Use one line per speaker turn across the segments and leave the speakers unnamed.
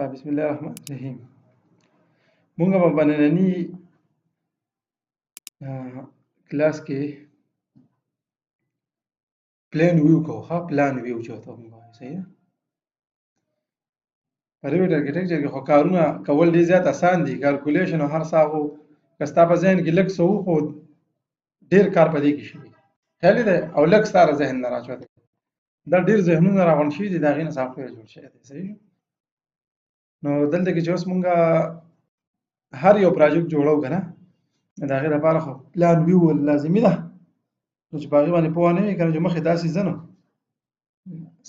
بسم الله الرحمن الرحیم. مونږ په ننني کلاس کې پلان ویو کوو. پلان ویو چې ورته مونږ وایو، صحیح ده. په ریوټ ارکیټیکچر کې خو کارونه کول ډېر زیات اسان دي. کالکولیشن او هر څه خو که ستا په ذهن کې لږ څه وو، خو ډېر کار په دې کې شوی خیال دی، او لږ ستا ذهن نه راچوتی. دا ډېر ذهنونه راغونډ شوي دي، د هغې نه سافټویر جوړ شوی دی. صحیح. نو دلته کې چې اوس مونږ هر یو پراجیکټ جوړو که نه، د هغې لپاره خو پلان ویو لازمي ده. نو چې په هغې باندې پوه نه وي که نه، چې مخکې داسې ځه نو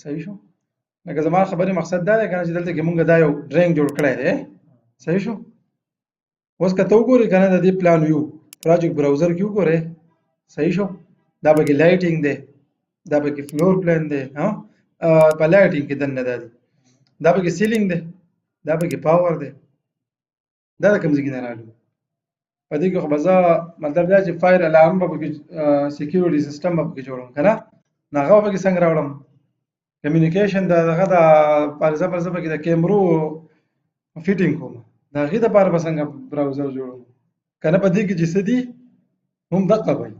صحیح شو. لکه زما خبرې مقصد دا دی که نه، چې دلته کې مونږ دا یو ډرینګ جوړ کړی دی. صحیح شو. اوس که ته وګورې که نه، د دې پلان ویو پراجیکټ براوزر کې وګورې، صحیح شو. دا پکې لایټینګ دی، دا پکې فلور پلان دی. په لایټینګ کې دننه دا دي، دا پکې سیلینګ دی، دا پکې پاور دی. دا د کوم ځای کې نه راغلي؟ په دې کې خو به زه مطلب دا چې فایر الارم به پکې سیکیورټي سیسټم به پکې جوړوم که نه، نو هغه به پکې څنګه راوړم؟ کمیونیکیشن د هغه د فار ایگزامپل زه پکې د کیمرو فیټینګ کوم، د هغې دپاره به څنګه براوزر جوړوم که نه. په دې کې چې څه دي هم دقه به وي.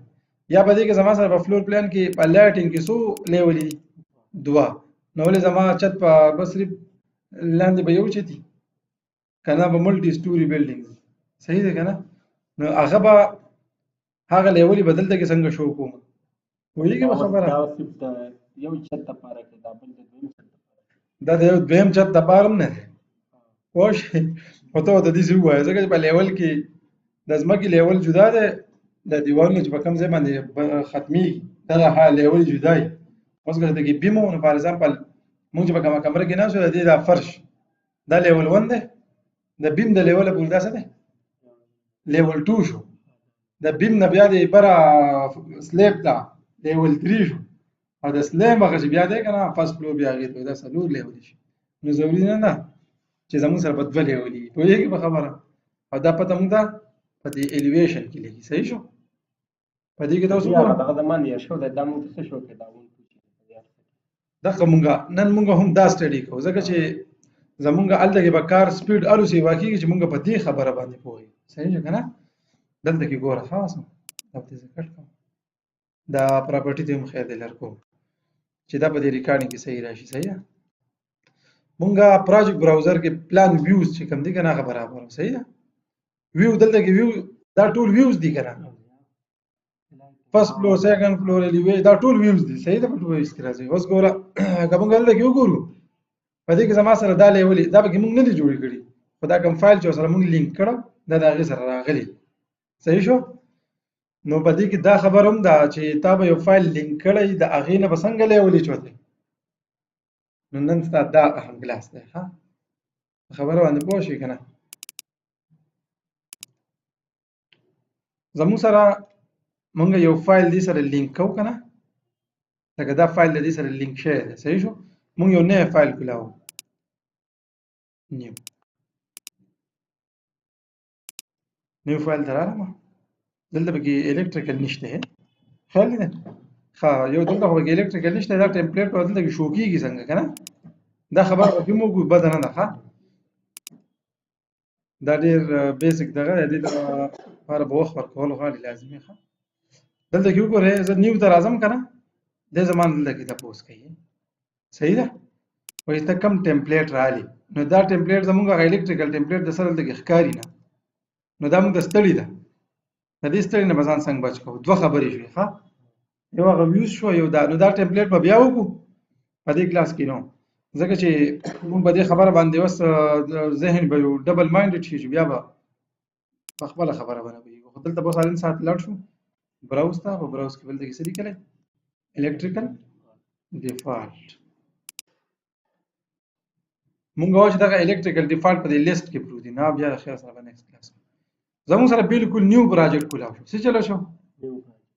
یا په دې کې زما سره په فلور پلان کې په لایټینګ کې څو لیولې دي؟ 2. نو ولې زما چت په بس صرف لاندې به یو چت وي که نه، به ملټي سټوري بلډینګ دي. صحیح دی که نه. نو هغه به هغه لیولې به دلته کې څنګه شو کوم؟ پوهېږې په خبره؟ دا د یو دویم چت دپاره هم نه دی، پوه شوې. خو ته ورته داسې ووایه، ځکه چې په لیول کې د ځمکې لیول جدا دی، د دیوالونو چې په کوم ځای باندې ختمېږي دغه لیول جدا وي. اوس که دلته کې بیم و، نو فار ایگزامپل مونږ چې په کومه کمره کې ناست یو، د دې دا فرش دا لیول 1 دی، د بیم د لیوله پورې دا څه دی؟ لیول 2 شو. د بیم نه بیا د بره سلیب دا لیول 3 شو، او د سلیب هغه چې بیا دی که نه فرست فلور، بیا هغې ته دا 4 لیولې شي. نو ضروري نه ده چې زمونږ سره په 2 لیولې وي. پوهېږې په خبره؟ او دا پته مونږ ته په دې ایلیویشن کې لګي. صحیح شو. په دې کې دا اوس وګوره، دغه مونږه نن مونږ هم دا سټډي کوو، ځکه چې زمونږ هلته کې به کار سپیډ الوسي واقعي چې مونږ په دې خبره باندې پوهېږو. صحیح شو که نه. دلته کې ګوره خاص دا به زه کټ کوم، دا پراپرټي ته هم خیر دی لر کوم چې دا په دې ریکارډینګ کې صحیح راشي. صحیح ده. مونږه پراجیکټ براوزر کې پلان ویوز چې کوم دي که نه، هغه برابر. صحیح ده. ویو دلته کې ویو دا ټول ویوز دي که نه، فرست فلور، سیکنډ فلور، الیویشن، دا ټول ویوز دي. صحیح ده. په ټول ویوز کې راځي. اوس ګوره که مونږ هلته کې وګورو، په دې کې زما سره دا لیولې دا پکې مونږ نه دي جوړې کړي، خو دا کوم فایل چې ورسره مونږ لینک کړی دا د هغې سره راغلي. صحیح شو. نو په دې کې دا خبر هم ده چې تا به یو فایل لینک کړی، د هغې نه به څنګه لیولې چوتی. نو نن ستا دا اهم کلاس دی. خبره باندې پوه شوې که نه. زموږ سره مونږ یو فایل دې سره لینک کوو که نه، لکه دا فایل د دې سره لینک شوی دی. صحیح شو. مونږ یو نوی فایل کولاو، نیو فایل ته رالم. دلته پکې الکتریکل نشته، خیال دی. یو دلته خو پکې الکتریکل نشته، دا ټمپلیټ به دلته کې شو کېږي څنګه که نه. دا خبره پکې موږ بده نه ده. دا ډېر بیسک دغه دی، دې لپاره به وخت ورکول غواړي لازمي. دلته کې وګورئ، زه نیو ته راځم که نه، دې زما نه دلته کې تپوس کوي. صحیح ده. وایي ته کوم ټمپلیټ رالي، نو دا ټمپلیټ زمونږ هغه الکتریکل ټمپلیټ د سره دلته کې ښکاري نه، نو دا موږ ته ستړي ده. د دې ستړي نه به ځان څنګه بچ کوو؟ 2 خبرې شوې. یو هغه ویوز شو، یو دا. نو دا ټمپلیټ به بیا وکړو په دې کلاس کې، نو ځکه چې موږ په دې خبره باندې اوس ذهن به یو ډبل مایندډ شي، چې بیا به په خپله خبره به نه پوهېږو. خو دلته به اوس هلته ساعت لاړ شو براوز ته، په براوز کې به دلته کې څه لیکلی؟ الکتریکل ډیفالټ. مونږ وایو چې دغه الکتریکل ډیفالټ په دې لیست کې پروت دي. نه بیا د خیر سره به نیکسټ کلاس زموږ سره بالکل نیو پراجیکټ کولاو شو. څه چلو شو؟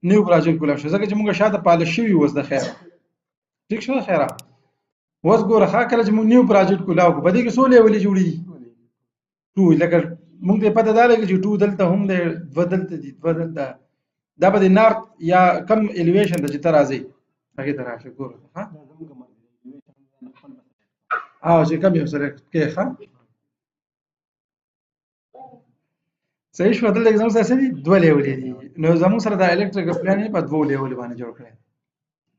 نیو پراجیکټ کولاو شو، ځکه چې مونږ شاته پالش شوي اوس د خیره. ټیک شو. د خیره اوس ګوره کله چې مونږ نیو پراجیکټ کولاو کړو، په دې کې څو لیولې جوړېږي؟ 2. لکه مونږ ته پته دا لګي چې 2 دلته هم دی، 2 دلته دي، 2 دلته. دا به د نارت یا کم الیویشن ته چې ته راځې هغې ته راشه. ګوره چې کم یو سره کې صحیح شو. دلته کې زموږ سره څه دي؟ دوه لیولې دي. نو زموږ سره دا الکتریکل پلان یې په دوو لیولې باندې جوړ کړی.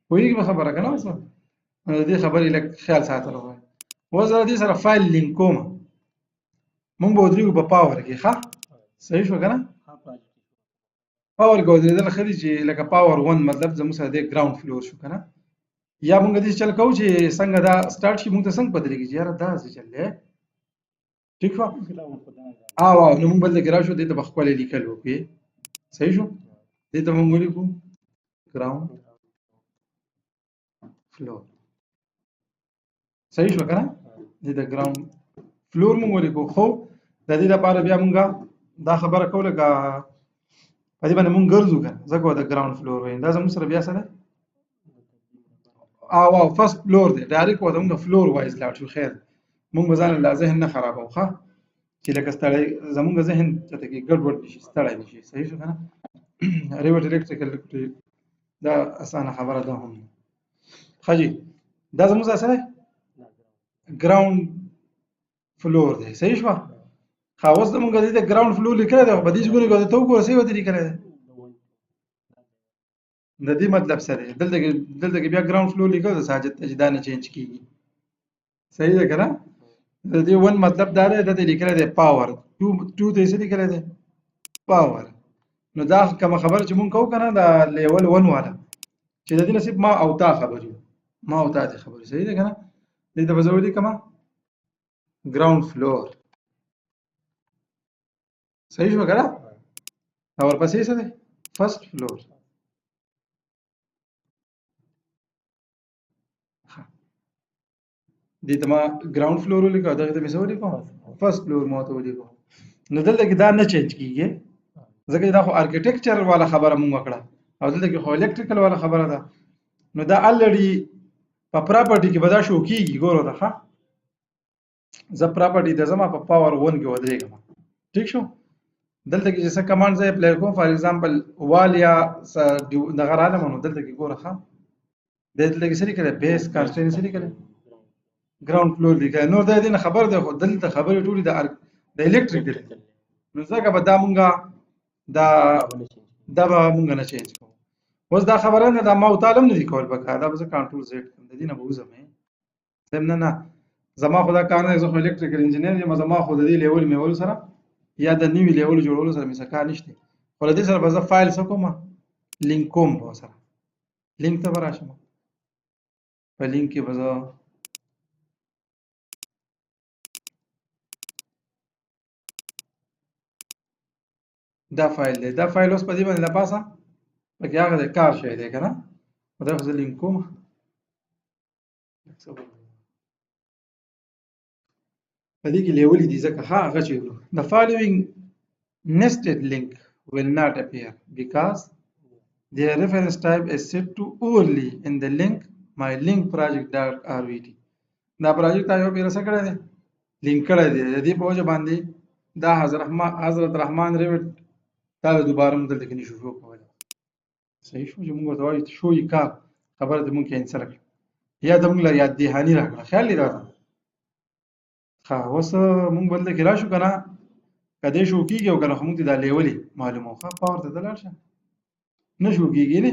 پوهېږي په خبره که نه اوس؟ نو د دې خبرې لږ خیال ساتل غواړي. اوس زه د دې سره فایل لینک کوم. مونږ به ودرېږو په پاور کې. ښه صحیح شو که نه؟ پاور کې ودرېدل ښه دي چې لکه پاور 1 مطلب زموږ سره د ګراوند فلور شو که نه؟ یا مونږ داسې چل کوو چې څنګه دا سټارټ شي مونږ ته څنګه پته لګي چې یاره دا څه چل دی. ټیک شو؟ او نو مونږ بل ځای کې راشو دې ته به ښکلی لیکل وکړو. صحیح شو؟ دې ته مونږ ولیکو ګراوند فلور. صحیح شو که نه؟ دې ته ګراوند فلور مونږ ولیکو. خو د دې لپاره بیا مونږ دا خبره کوو لکه په دې باندې مونږ ګرځو که نه، ځکه د ګراوند فلور وایي. دا زموږ سره بیا څه دی؟ او فرست فلور دی. ډایرکټ ورته مونږ فلور وایز لاړ شو. خیر مونږ به ځان له ذهن نه خرابوو. ښه چې لکه ستړی زمونږ ذهن چېرته کې ګډوډ نه شي، ستړی نه شي. صحیح شو که نه؟ ریوټ الکتریکل دا اسانه خبره ده هم. ښه جي دا زموږ څه دی؟ ګراوند فلور دی. صحیح شوه؟ ښه اوس زمونږ دې ته ګراوند فلور لیکلی دی، خو په دې ځګونو کې ته وګوره څه ورته لیکلی دی. د دې مطلب څه دی؟ دلته کې بیا ګراوند فلور لیکل د ساجد ته چې دا نه چینج کېږي. صحیح ده که نه؟ د دې 1 مطلب دا دی دلته لیکلی دی پاور. 2 ته یې څه لیکلی دی؟ پاور. نو دا کومه خبره چې مونږ کوو که نه دا لیول 1 والا چې د دې نه صرف ما او تا خبرې ما او تا دې خبرې. صحیح ده که نه؟ دې ته به زه ولیکمه ګراوند فلور. صحیح شوه که نه؟ او ورپسې څه دی؟ فرست فلور. دې ته ما ګراوند فلور ولیکو او دغې ته مې څه ولیکو؟ فرست فلور ما ورته ولیکو. نو دلته کې دا نه چینج کېږي ځکه دا خو ارکیټیکچر والا خبره مونږ وکړه او دلته کې خو الکتریکل والا خبره ده. نو دا الریډي په پراپرټي کې به دا شو کېږي. ګوره ته ښه زه پراپرټي ته ځم په پاور 1 کې ودرېږم. ټیک شو؟ دلته کې چې څه کمانډ زه اپلای کوم فار ایگزامپل وال یا دغه رالم نو دلته کې ګوره ښه دلته کې څه لیکلی بیس کانسټینټ څه لیکلی ګراوند فلور لیکلی. نور دا دې نه خبر دی خو دلته خبرې ټولې د الکتریک دي. نو ځکه به دا مونږه دا به مونږ نه چینج کوو. اوس دا خبره نه دا ما او تا هم نه دي کول پکار. دا به زه کنټرول زیډ کړم د دې نه به وځم. نه زما خو دا کار نه دی. زه خو الکتریکل انجینر یم. زما خو د دې لیول میولو سره یا د نوي لیول جوړولو سره مې څه کار نشته. خو له دې سره به زه فایل څه کوم لینک کوم. به سره لینک ته به راشم. په لینک کې به زه دا فایل دی. دا فایل اوس په دې باندې د پاسه پکې هغه د کار شی دی که نه. دا خو زه لینک کوم. په دې کې لیولې دي ځکه ښه هغه چې the following nested link will not appear because their reference type is set to only in the link my link project.rvt. دا پروجیکټ تا یو پیره څه کړی دی؟ لینک کړی دی. د دې په وجه باندې دا حضرت رحمان ریوټ دا دوباره موږ دلته کې نشو شو کولی. صحیح شو چې موږ ورته وایو شو یې کار خبره دې موږ کینسل کړه یا د موږ له یاد دهاني راکړه. خیال دې راته ښه اوس موږ بل ځای کې راشو که نه که دې شو کېږي او که نه خو موږ ته دا لیولې معلومه وه. ښه پاور ته ته لاړ شه. نه شو کېږي نه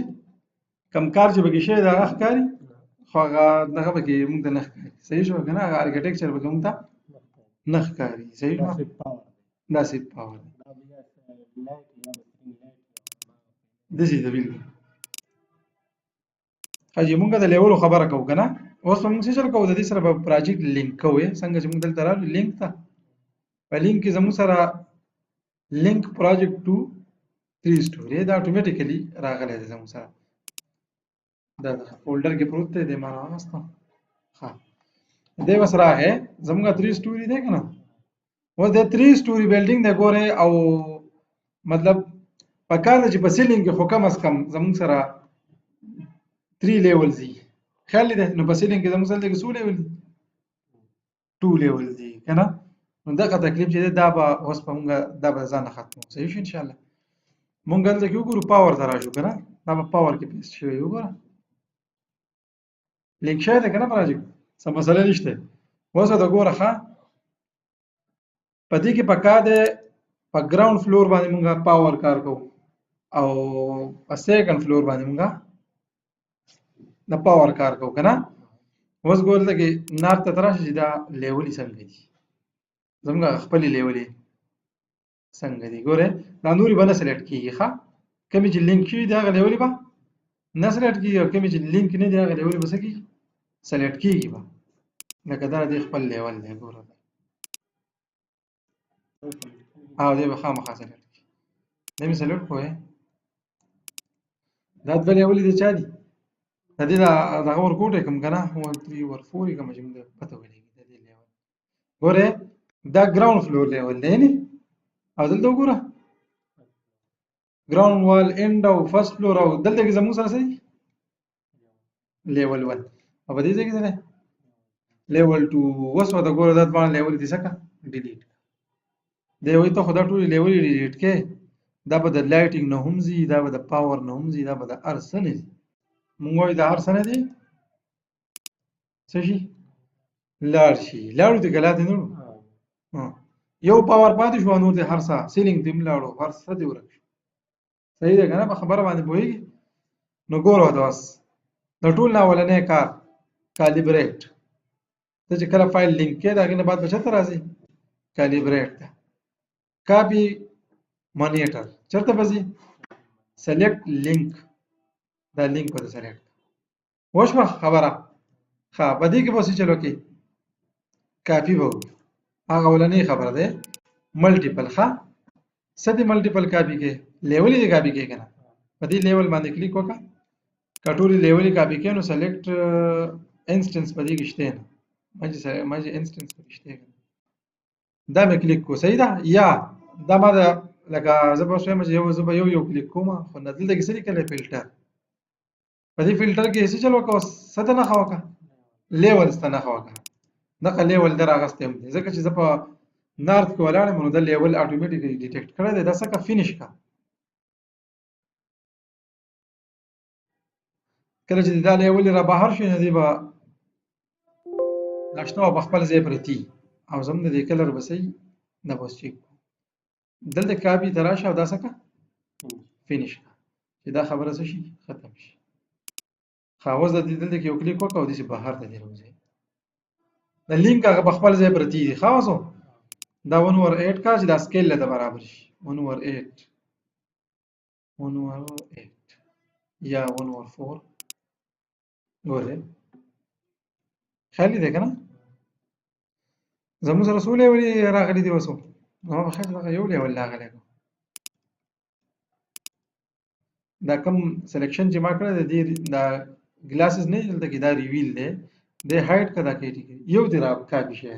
کم کار چې پکې شوی دی هغه ښکاري خو هغه دغه پکې موږ ته نه ښکاري. صحیح شوه که نه؟ هغه ارکیټیکچر پکې موږ ته نه ښکاري. صحیح شوه؟ دا صرف پاور دی. داسې ده بالکل. ښه جي مونږ د لیولو خبره کوو که نه. اوس به مونږ څه چل کوو د دې سره به پروجیکټ لینک کوو. څنګه چې مونږ دلته رالو لینک ته په لینک کې زموږ سره لینک پروجیکټ ټو 3 سټوري دا اتوماتیکلی راغلی دی زموږ سره. دا فولډر کې پروت دی. دې ما راوسته. ښه دی اوس راغی زموږ 3 سټوري دی که نه. اوس د 3 سټوري بلډینګ دی ګورئ او مطلب پکار ده چې په سیلینګ کې خو کم از کم زموږ سره 3 لیولز دي. خیال دی نو په سیلینګ کې زموږ سره څو لیول دي؟ 2 لیول دي که نه. نو دغه تکلیف چې دی دا به اوس په مونږ دا به ځان ختمو. صحیح شو انشاءالله. مونږ دلته کې وګورو پاور ته راشو که نه. دا به پاور کې پیسټ شوی وګوره لینک شوی دی که نه پروجیکټ څه مسله نشته. اوس ورته ګوره ښه په دې کې پکار دی په ګراوند فلور باندې مونږه پاور کار کوو او په سیکنډ فلور باندې مونږه د پاور کار کوو کنه. اوس ګورل کې نار ته تراشه چې دا لیولې څنګه دي زموږ خپل لیولې څنګه دي ګوره دا نوري باندې سلیکټ کیږي ښا کوم چې لینک شي دا لیولې به نه سلیکټ کیږي او کوم چې لینک نه دی هغه لیولې بس کی سلیکټ کیږي به لکه دا د خپل لیول دی ګوره او دی به خامخا سلیکټ کی دا می سلیکټ کوه دا د لیولې دي چا دي د دې دا ور کوټه کوم کنه 1 3 ور 4 کوم چې موږ پته ولګي د دې لیول ګوره دا ګراوند فلور لیول دی نه او دلته وګوره ګراوند وال اند او فرست فلور او دلته کې زموږ سره سي لیول 1 او په دې ځای کې څه لیول 2 وسو دا ګوره دا باندې لیول دي څنګه ډیلیټ دی وي ته خدای ټول لیول ډیلیټ کې دا به د لایټینګ نه هم زی دا به د پاور نه هم زی دا به د ارسن دي مونږ وایو د ارسن دي څه شي لاړ شي لاړو دي غلط نه یو پاور پاتې شو نو ته هر څه سیلینګ دیم لاړو هر څه دی ورک صحیح ده کنه په خبره باندې پوهیږي نو ګورو دا بس د ټول نه ولنې کار کالیبریټ ته چې کله فایل لینک کې دا غنه بعد بچته راځي کالیبریټ کاپی مانیټر چرته بزي سلیکټ لینک دا لینک په سلیکټ وښه خبره ها بدی کې بس چلو کې کاپی وو هغه ولنې خبره ده ملټیپل ښه سدي ملټیپل کاپی کې لیول دی کاپی کې کنه په دې لیول باندې کلیک وکړه کټوري لیول کاپی کې نو سلیکټ انسټنس په دې کې شته نه ماجه انسټنس په کې شته دا مې کلیک کو صحیح ده یا دا ما ده لکه زبر شوم چې یو کلیک کوم خو نه دلته کې سړي کله فلټر په دې فلټر کې څه چلو کو ست نه خواکه لیول ست نه خواکه دغه لیول دراغسته هم ځکه چې زه په نارت کې ولاړم نو د لیول اتوماتیکلی ډیټیکټ کړی دی دا څنګه فینیش کا کله چې دا لیول را بهر شي نه دی به لښنو په خپل ځای پرتی او زموږ د کلر بسې نه بس چیک دلته کاپی تراشه او دا څنګه فینیش کا چې دا خبره څه شي ختم شي خاوز د دې دلته کې یو کلیک وکاو د بهر ته دی راوځي د لینک هغه په خپل ځای پرتی دی خاصو دا 1 over 8 کا چې دا سکیل له برابر شي 1 over 8 یا 1 over 4 ګوره خالي ده کنه زموږ سره سولې ولې راغلي دي وسو نو په خاطر هغه یو لیول راغلی دا کوم سلیکشن چې ما کړی دی دا ګلاسز نه دلته کې دا ریویل دی د هایټ کدا کېټیګري یو دی را کاپی شي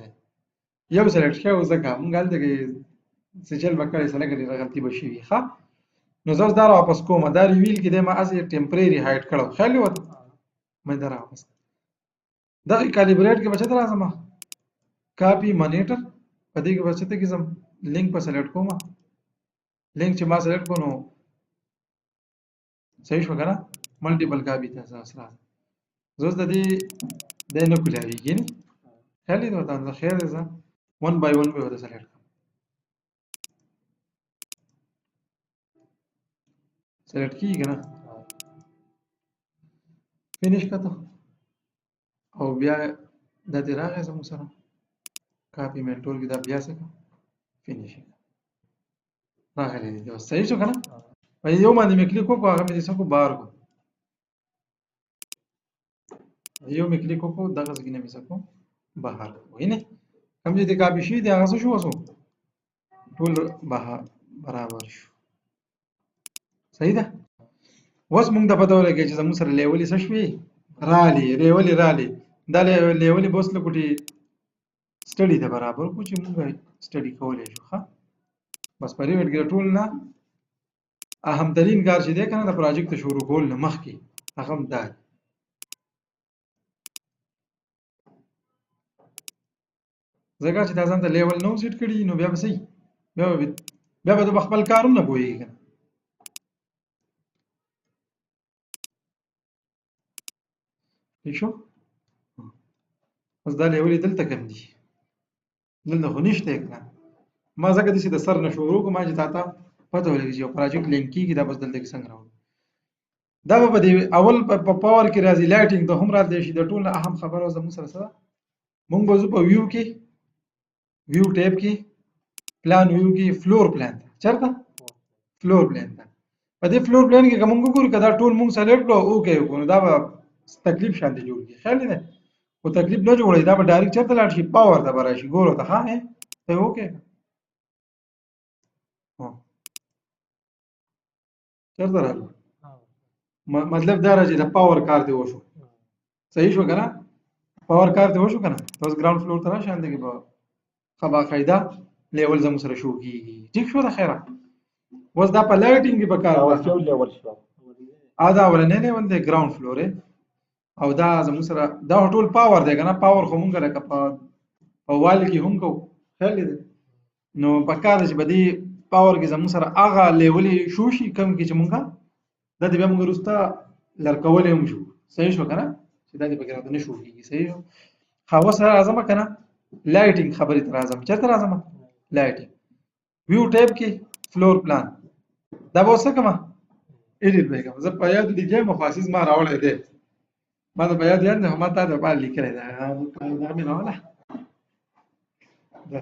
یو سلیکټ شو ځکه مونږ هلته کې سچل وکړی سره کې غلطي بشي وي ښه نو زه دا واپس کوم دا ریویل کې د ما از ټمپرری هایټ کړو خالي وته مې دا واپس دا کالیبریټ کې بچته راځم کاپی مانیټر په دې کې بچته کې زم لینک په سلیکټ کوم لینک چې ما سلیکټ کونو صحیح شو کنه ملټیپل کاپی ته سره زوس د دې د نو کلاوی کې نه خالي دا ته خیر ده 1 by 1 به وته سلیکټ سلیکټ کیږي نه فینیش کته او بیا د دې راغې زموږ سره کاپی منټول کې دا بیا څه فینیش راغلی دی صحیح شو کنه په یو باندې مې کلیک وکړ هغه مې څه کو بار کو یو مې کلیک وکړ دغه ځګ نه مې څه کو بهر وینه کوم چې کاپی شي دی هغه څه شو وسو ټول بهر برابر شو صحیح ده اوس موږ د پته ولګی چې زموږ سره لیولې څه شوي رالی دا لیولې بوس لکوټي سټډي ته برابر کو چې موږ سټډي کولای شو ښه بس پرې وټ ټول نه اهم ترين کار چې دی کنه د پروجیکټ شروع کول نه مخکې هغه هم دا ځکه چې دا ځان ته لیول نو سیټ کړي نو بیا به صحیح بیا به د خپل کارونه پوهیږي کنه ٹھیک شو اوس دا لیولې دلته کم دي دلته خو نشته کنه ما ځکه داسې د سر نه شروع کوم چې تا ته پته ولګي چې یو پروجیکټ لینک کېږي دا بس دلته کې څنګه راوړو. دا به په دې اول په پاور کې راځي، لایټینګ ته هم راځي شي. د ټول نه اهم خبره اوس زموږ سره سره مونږ به زه په ویو کې ویو ټیب کې پلان ویو کې فلور پلان چېرته فلور پلان ته په دې فلور پلان کې کوم وګورو کدا ټول مونږ سلیکټ کړو اوکې وکړو دا به تکلیف شانتي جوړ کی خیال نه او تکلیف نه جوړي دا به ډایرکټ چېرته لاړ شي پاور ته براشي ګورو ته ها ته اوکې چېرته راغلو مطلب دا راځي د پاور کار دی وشو صحیح شو کنه پاور کار دی وشو کنه تاسو ګراوند فلور ته راشه اندګي به خبا قاعده لیول زمو سره شو کیږي ټیک شو د خیره وس دا په لایټینګ کې به کار
یو لیول شو
دا ولنه نه ولې ګراوند فلور او دا زمو سره دا ټول پاور دی کنه پاور خو مونږ لکه په وال کې هم کو خل دي نو په کار چې بدی پاور کې زمو سره اغه لیول شو شي کم کې چې مونږه د دې به موږ رستا لړکول هم شو صحیح شو کنه چې دا دې بګره نه شو کیږي صحیح شو خاصه اعظم کنه لایټینګ خبرې تر اعظم چتر اعظم لایټینګ ویو ټیب کې فلور پلان دا به څه کما ایډیټ به کوم زه په یاد دي چې مفاسیز ما راوړل دي ما ته په یاد نه ما ته په لیکل دا مې نه ولا دا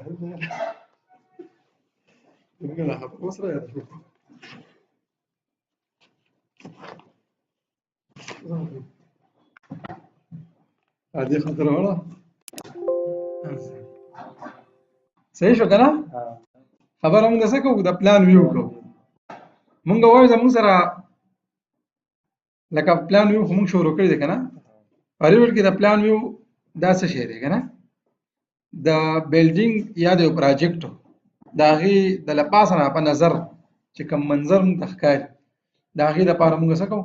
څنګه خبر اوس را یاد شو هذه خطر ولا صحیح شو کنه خبره موږ څه کوو د پلان ویو کوو موږ وایو زموږ سره لکه پلان ویو موږ شروع کړی دی کنه اړول کې د پلان ویو دا څه شی دی کنه د بلډینګ یا د پروجیکټ دا غي د لپاسه په نظر چې کوم منظر موږ تخکاري دا غي د لپاره موږ څه کوو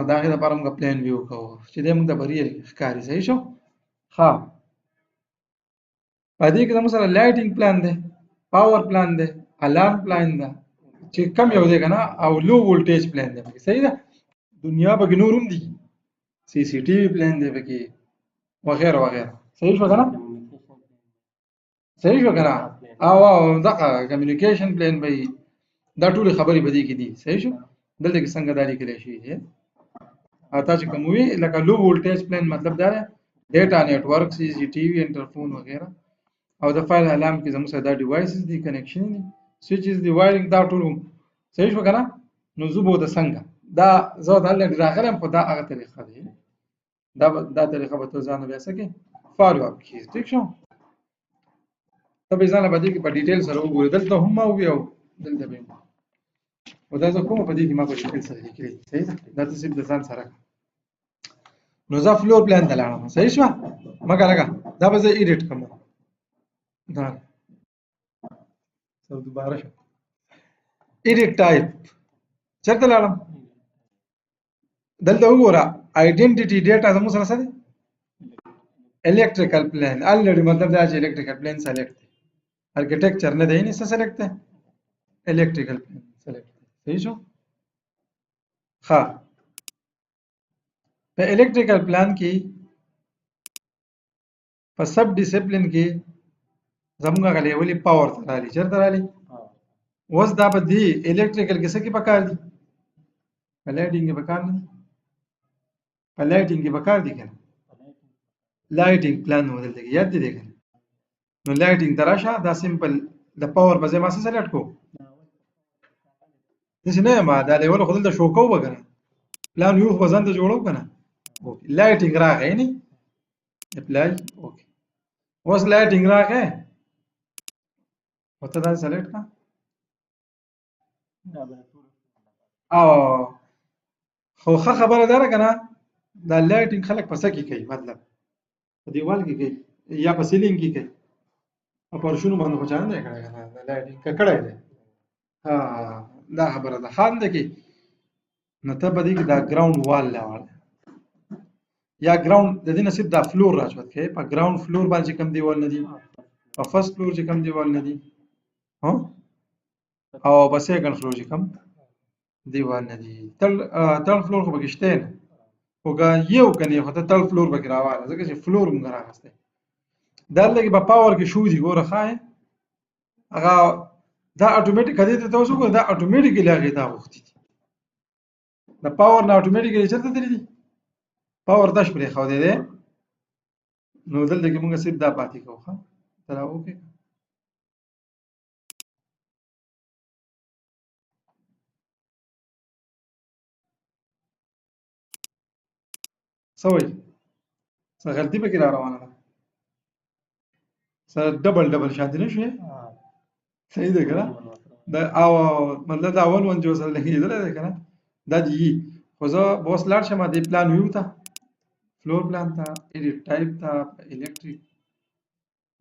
دا غي د لپاره موږ پلان ویو کوو چې د موږ د بریل ښکاری صحیح شو ها پدې کې زموږ سره لایټینګ پلان دی پاور پلان دی الارم پلان دی چې کم یو دی کنه او لو ولټیج پلان دی صحیح ده دنیا به نورم دي سی سی ټي وي پلان دی پکې وغیرہ وغیرہ صحیح شو کنه صحیح شو کنه او دغه کمیونیکیشن پلان به دا ټول خبرې بدی کې دي صحیح شو دلته کې څنګه دالي کې شي دي اته چې کوم وی لکه لو ولټیج پلان مطلب دا ډیټا نیټورک سی سی ټي وي انټرفون وغیرہ او د فایل الارم کې زموږ سره دا ډیوایسز دي کنیکشن دي سویچز دی وایرینګ دا ټول صحیح شو کنه نو زوبو د څنګه دا زه د الله راغلم په دا هغه طریقه دی دا طریقه به تاسو ځان بیا سکے فالو اپ کیږي ٹھیک شو ته به ځان باندې کې په ډیټیل سره وګورئ دلته هم او یو دلته به او دا زه کوم په دې کې ما په ډیټیل سره لیکلي صحیح ده دا تاسو د ځان سره نو زه فلور پلان ته لاړم صحیح شو مګر هغه دا به زه ایډیټ کوم دا سر دوباره شو ایډیټ ټایپ چرته لاړم دلته وګوره آیډنټیټي ډیټا زموږ سره څه دی electrical plane already मतलब دا چې electrical plane select دی architecture نه دی نه څه select دی electrical plane select دی صحیح شو ها په electrical plane کې په سب ډیسپلین کې زموږ غلې ولې پاور ترالي چیرته رالی وس دا په دی electrical کې څه کې پکار دي په لایټینګ کې پکار نه په لایټینګ کې پکار دي کنه لایټینګ پلان ودل دی یاد دي کنه نو لایټینګ تراشه دا سیمپل د پاور په ځای ما څه سلیکټ کو دسه نه ما دا لیول خو دلته شو کو وګره پلان یو خو ځان ته جوړو کنه اوکې لایټینګ راغی نه اپلای اوکې اوس لایټینګ راغی وته دا سلیکټ کا او خو خبره ده کنه دا لایټینګ خلک پسې کوي مطلب په دیوال کې کوي یا په سیلینګ کې کوي او پر شنو باندې خو چانه نه کړی کنه دا لایټینګ کړه دی ها دا خبره ده خان ده کې نو ته به دې کې دا ګراوند وال لاول یا ګراوند د دې نصیب دا فلور راځوت کې په ګراوند فلور باندې کم دیوال نه دي په فرست فلور چې کم دیوال نه دي ها او په سیکنډ فلور چې کم دیوال نه دي تل فلور خو بګشته نه وګا یو کني خو ته تل فلور بګراواله ځکه چې فلور موږ راغسته دا لګي په پاور کې شو دي ګوره خای هغه دا اتوماتیک هدي ته تاسو کو دا اتوماتیکلی هغه دا وختي د پاور نه اتوماتیکلی چرته تللی دي پاور داش پرې خو دی نو دلته کې موږ صرف دا پاتې کوو ها تر اوکې سوي څه غلطي پکې را روانه ده سره ډبل ډبل شانتي نه شوې صحیح ده کنه دا او مطلب دا اول ون جو سره لګېدل ده کنه دا دی خو زه بوس لاړ شم د پلان ویو ته فلور پلان ته ایډیټ ټایپ ته الکتریک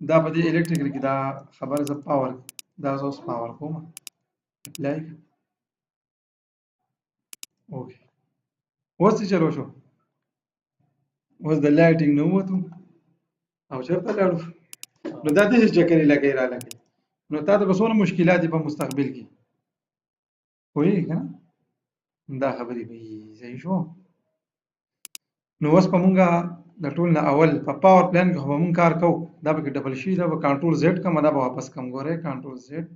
دا په دې الکتریکل کې دا خبره ز پاور دا زوس پاور کوم اپلای اوکې اوس څه چلو شو اوس د لایټینګ نو وته او چرته لاړو نو دا دې چکرې لګې را لګې نو تا ته بسونه مشکلات په مستقبل کې وایي کنه دا خبرې به صحیح شو نو اوس په مونږه د ټول نه اول په پاور پلان کې خو مونږ کار کوو دا به ډبل شي دا به کنټرول زد کوم دا به واپس کم ګوره کنټرول زد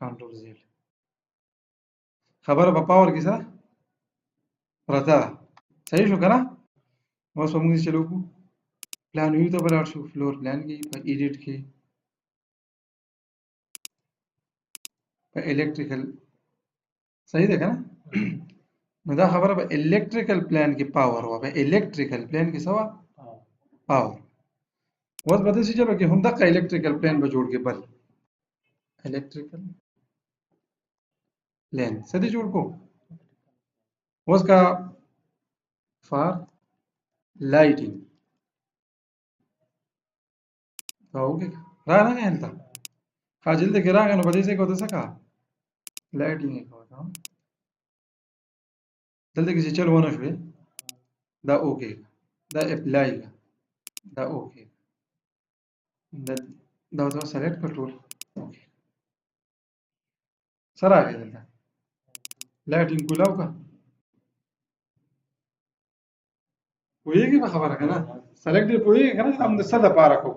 کنټرول زد خبره په پاور کې سره پرته ده صحیح شو کنه اوس په مونږ چلو کو پلان ویو ته بلاړ شو فلور پلان کې په ایډیټ کې په الکتریکل صحیح ده کنه نو دا خبره په الکتریکل پلان کې پاور و په الکتریکل پلان کې سوا پاور اوس به داسې چلو کې هم دغه الکتریکل پلان به جوړ کې بل الکتریکل پلان څه دې جوړ کو اوس کا فار لایټینګ دا وګه را نه هلته خاجل دې راغی نو په دې څه کو څه کا لایټینګ کو دلته کې چې چل ونه شوې دا اوکې دا اپلای دا اوکې دا دا سلیکټ کړ ټول اوکې سره راغی دلته لایټینګ کولاو کا ویږي په خبره کنه سلیکټ دی پوي کنه هم د څه لپاره کو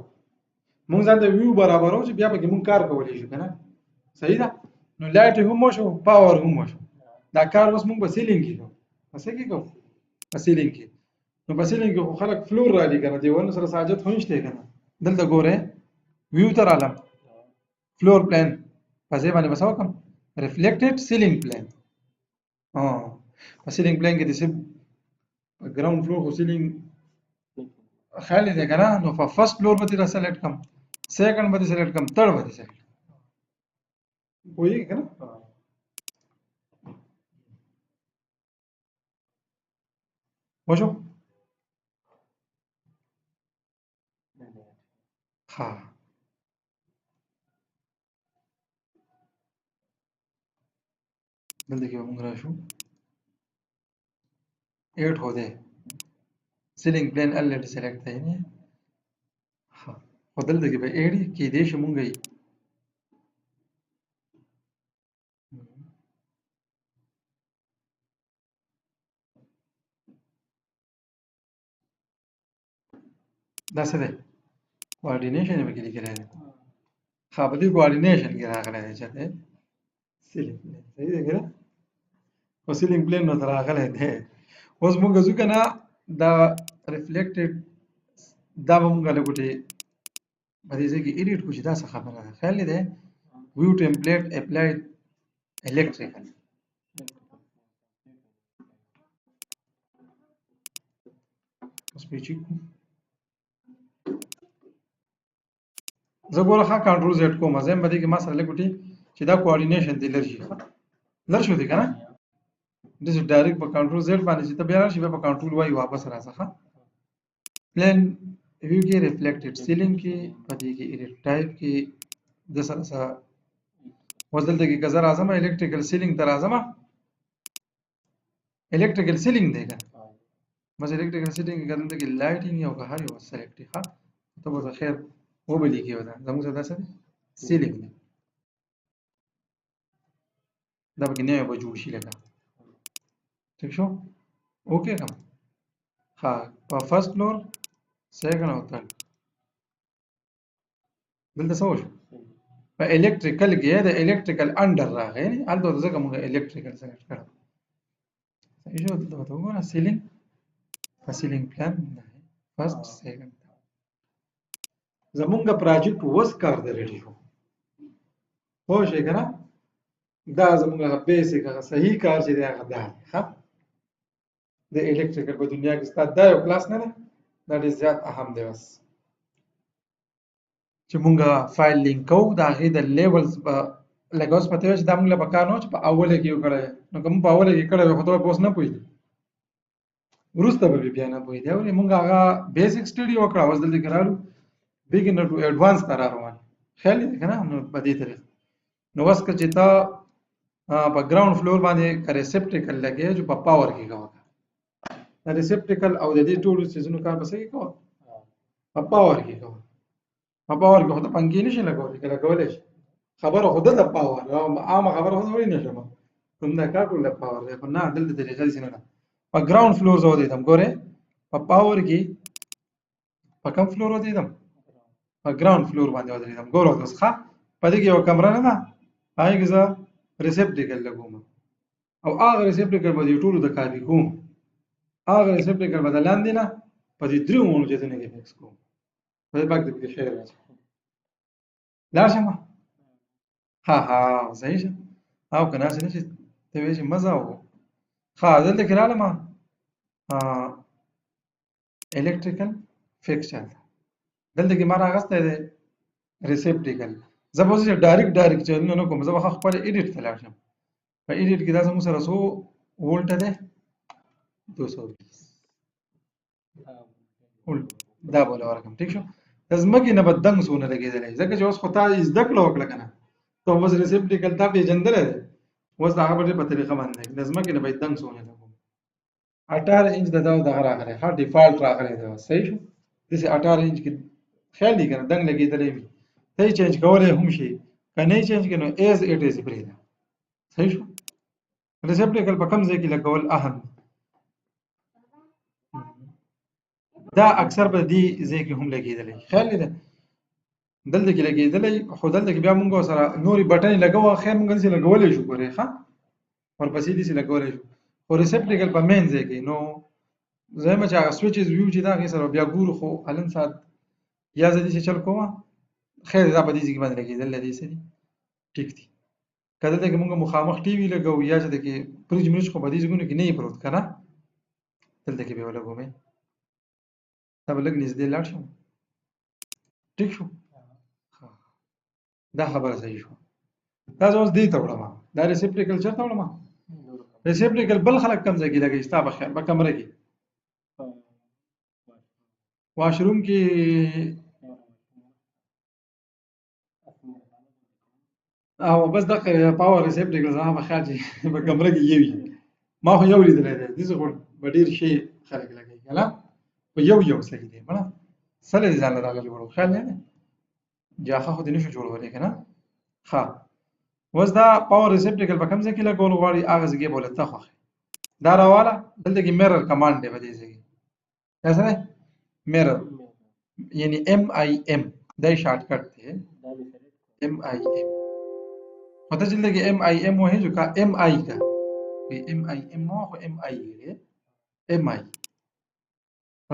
مونږ ځان د ویو برابرو چې بیا به مونږ کار کولای شو کنه صحیح ده نو لایټ هم شو پاور هم شو دا کار اوس مونږ په سیلینګ کې کوو څه کې کوو په سیلینګ کې نو په سیلینګ کې خلک فلور را دي کنه دیوالونو سره ساجت هونشته کنه دلته ګوره ویو تر عالم فلور پلان پسې باندې بساو کوم ریفلیکټډ سیلینګ پلان په سیلینګ پلان کې د سب ګراوند فلور خو سیلینګ خالی دی کنه نو په فرست فلور باندې را سلیکټ کوم سیکنډ باندې سلیکټ کوم تھرد باندې سلیکټ وایي کنه وشو ها دلته کې موږ راشو 8 هو ده سیلینګ پلان الریډي سلیکټ دی نه ها او دلته کې به 8 کې دې شو مونږ یې دا څه دی کوارډینیشن به کې لیکل دی ها په دې کوارډینیشن کې راغلی دی چې ده سیلینګ پلان صحیح دی کنه او سیلینګ پلان نو راغلی دی اوس مونږ ځو کنه دا ریفلیکټډ دا به مونږ له ګوتې په دې ځای کې ایډیټ کو چې دا څه خبره ده خیال دی ویو ټمپلیټ اپلایډ الکتریکل اوس په چیک زه ګوره ښه کنټرول زیډ کوم زه هم په دې کې ما سره له ګوتې چې دا کوارډینیشن دی لري لر شو دی کنه دې ډایرکټ په کنټرول زیډ باندې چې ته بیا راشي په کنټرول وای واپس راځه پلان ویو کې ریفلیکټډ سیلینګ کې په دې کې ایډیټ ټایپ کې د سره سره وزل دغه غزر اعظم الکتریکل سیلینګ تر اعظم الکتریکل سیلینګ دی کنه بس الکتریکل سیلینګ کې دلته کې لایټینګ یو که هر یو سلیکټ ښه ته به خیر و به لیکي ودا زموږ څه ده سیلینګ دی دا به نه به جوړ شي لکه ٹھیک شو اوکے کوم ها په فرست فلور سیکنډ او تھرد دلته څه وشو په الکتریکل کې د الکتریکل انډر راغی نه الته ځکه موږ الکتریکل سلیکټ کړو صحیح شو دلته وګوره سیلینګ په سیلینګ پلان فرست سیکنډ زمونږ پروجیکټ وس کار درې شو خو شي کنه دا زمونږ بیسیک صحیح کار چې دی هغه دا ها د الکتریکل په دنیا کې ستاسو دا یو کلاس نه ده دا ډېر زیات اهم دی بس چې مونږه فایل لینک کوو دا غي د لیولز په لکه اوس پته چې دا موږ له پکار نو چې په اوله کې وکړای نو کوم په اوله کې کړه خو ته پوس نه پوي ورسته به بیا نه پوي دا ولې مونږ هغه بیسیک سټډي وکړه اوس دلته کړهلو بیګنر ټو ایڈوانس تر روان خیال دې کنه نو په دې طریقه نو وس که چې تا په ګراوند فلور باندې ریسپټیکل لګي چې په پاور کې کوه دا ریسپټیکل او د دې ټولو سيزونو کار پسې کوه په پاور کې کوه په پاور کې خو ته پنګې نشي لګولې کله کولای شي خبره خو د پاور عامه خبره خو وړي نشم کوم دا کار ټول د پاور دی خو نه دلته طریقې څه نه په ګراوند فلور زو دي تم ګوره په پاور کې په کوم فلور ودی تم په ګراوند فلور باندې ودی تم ګوره اوس ښه پدې کې یو کمره نه ده هغه کې زه ریسپټیکل لګوم او هغه ریسپټیکل باندې ټول د کاپی کوم هغه ریسپټیکل بدل لاندې نه په دې درو مونږ ته نه کې فکس کوم په دې باندې کې خیر راځي لا شمه ها صحیح شه او کنه څه نشي ته وې چې مزه و ها دلته کې رااله ما الکتریکل فکسچر دلته کې ما راغسته ده ریسپټیکل زبر چې ډایرکټ چلنه نه کوم زبر خپل ایډیټ ته لاړ شم په ایډیټ کې دا زموږ سره 100 وولټ ده 220 ولټ دا بوله ورکم ٹھیک شو زمکه نه بدنګ سونه لګیدلې ځکه چې اوس خو تا زده کړو وکړه کنه ته اوس ریسپټیکل تا پیژندل ده اوس هغه په طریقه باندې زمکه نه بدنګ سونه لګوم 18 انچ دغه راغلی ها ډیفالت راغلی دا صحیح شو دغه 18 انچ کې خیال دی کنه دنګ لګیدلې وي ته چینج کولای هم شي کنه چینج کینو ایز اټ از پرې صحیح شو ریسپټیکل په کوم ځای کې لګول اهم دا اکثر په دې ځای کې هم لګیدلې خیال دی دلته کې لګیدلې خو دلته کې بیا موږ سره نوري بټن لګاوه خیر موږ یې لګولې شو ګوره ښه ورپسې دې لګولې شو خو ریسپټیکل په مین ځای کې نو زما چې هغه سویچز ویو چې دا غي سره بیا ګورو خو الان سات یا زدي چې چل کوه خیر دا په دې ځای کې باندې لګیدل دې سړي ټیک دي کله ته موږ مخامخ ټي وی لګاو یا چې د کې پرج مرچ خو په دې ځګونو کې نه پروت کنه دلته کې به ولګوم دا بلګ نږدې لاړ شم ټیک شو دا خبره صحیح شو دا اوس دې ته وړم دا ریسپټیکل چرته وړم ریسپټیکل بل خلک کم ځای کې لګي ستا په خیر په کمره کې واشروم کې او بس دغه پاور ریسپټیکل زما په خیال چې په کمره کې یوي ما خو یو لیدل دي څه غوړ ډیر شي خلک لګي کنه په یو صحیح دی مړه سره ځان راغلی ورو خیال نه جاخه خو دې نشو جوړولې کنه ها وس دا پاور ریسپټیکل په کوم ځای کې لګول غواړي هغه ځای بوله تخخ دا راواله دلته کې میرر کمانډ دی په دې ځای کې څه ده میرر یعنی ام آی ام دا شارټ کټ دی ام آی ام पता चलता है कि M I am वो है जो का एम आई का एम आई एम वो एम आई है एम आई